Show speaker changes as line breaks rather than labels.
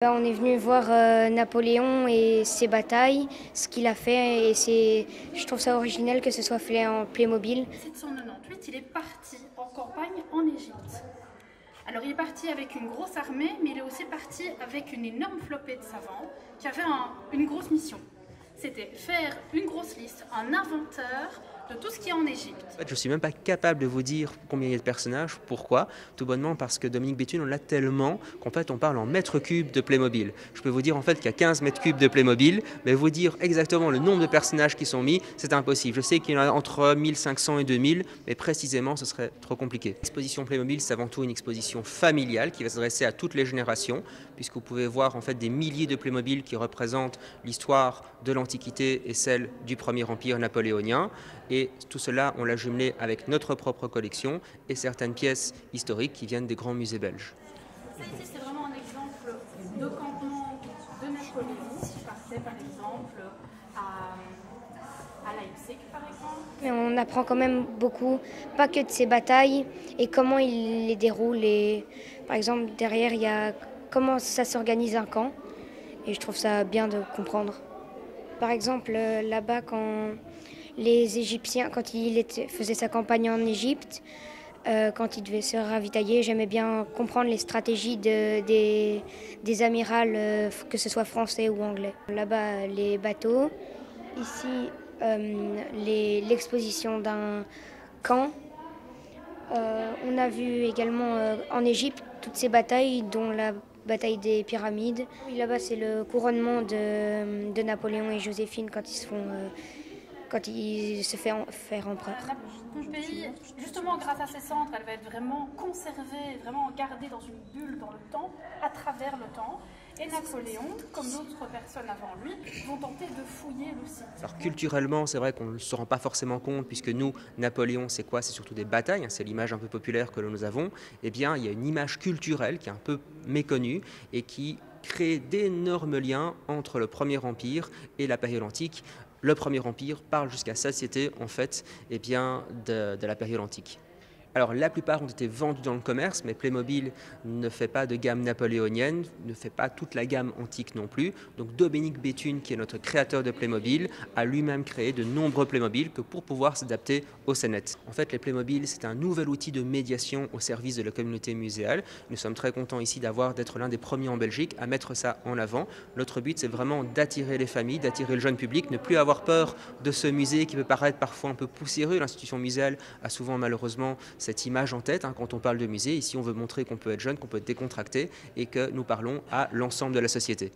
On est venu voir Napoléon et ses batailles, ce qu'il a fait, et je trouve ça original que ce soit fait en Playmobil.
798, il est parti en campagne en Égypte. Alors il est parti avec une grosse armée, mais il est aussi parti avec une énorme flopée de savants qui avaient une grosse mission. C'était faire une grosse liste, un inventaire de tout ce qui est en Égypte.
En fait, je ne suis même pas capable de vous dire combien il y a de personnages. Pourquoi? Tout bonnement parce que Dominique Béthune, on l'a tellement qu'en fait on parle en mètres cubes de Playmobil. Je peux vous dire en fait qu'il y a 15 mètres cubes de Playmobil, mais vous dire exactement le nombre de personnages qui sont mis, c'est impossible. Je sais qu'il y en a entre 1500 et 2000, mais précisément ce serait trop compliqué. L'exposition Playmobil, c'est avant tout une exposition familiale qui va s'adresser à toutes les générations, puisque vous pouvez voir en fait des milliers de Playmobil qui représentent l'histoire de l'Antiquité et celle du Premier Empire napoléonien. Et tout cela, on l'a jumelé avec notre propre collection et certaines pièces historiques qui viennent des grands musées belges.
Ça ici, c'est vraiment un exemple de campement de Napoléon qui partait par exemple à Leipzig par exemple.
Mais on apprend quand même beaucoup, pas que de ses batailles et comment il les déroule. Et, par exemple, derrière, il y a comment ça s'organise un camp. Et je trouve ça bien de comprendre. Par exemple, là-bas, quand les Égyptiens, quand faisait sa campagne en Égypte, quand il devait se ravitailler, j'aimais bien comprendre les stratégies des amirals, que ce soit français ou anglais. Là-bas, les bateaux. Ici, l'exposition d'un camp. On a vu également en Égypte toutes ces batailles, dont la bataille des pyramides. Là-bas, c'est le couronnement de Napoléon et Joséphine quand ils se font faire empereur.
Pompéi, justement grâce à ses cendres, elle va être vraiment conservée, vraiment gardée dans une bulle dans le temps, à travers le temps. Et Napoléon, comme d'autres personnes avant lui, vont tenter de fouiller le site.
Alors culturellement, c'est vrai qu'on ne se rend pas forcément compte, puisque nous, Napoléon, c'est quoi? C'est surtout des batailles, c'est l'image un peu populaire que nous avons. Eh bien, il y a une image culturelle qui est un peu méconnue et qui crée d'énormes liens entre le Premier Empire et la période antique. Le Premier Empire parle jusqu'à satiété, en fait, eh bien, de la période antique. Alors la plupart ont été vendus dans le commerce, mais Playmobil ne fait pas de gamme napoléonienne, ne fait pas toute la gamme antique non plus. Donc Dominique Béthune, qui est notre créateur de Playmobil, a lui-même créé de nombreux Playmobil pour pouvoir s'adapter au CNET. En fait, les Playmobil, c'est un nouvel outil de médiation au service de la communauté muséale. Nous sommes très contents ici d'être l'un des premiers en Belgique à mettre ça en avant. Notre but, c'est vraiment d'attirer les familles, d'attirer le jeune public, ne plus avoir peur de ce musée qui peut paraître parfois un peu poussiéreux. L'institution muséale a souvent malheureusement cette image en tête quand on parle de musée. Ici, on veut montrer qu'on peut être jeune, qu'on peut être décontracté et que nous parlons à l'ensemble de la société.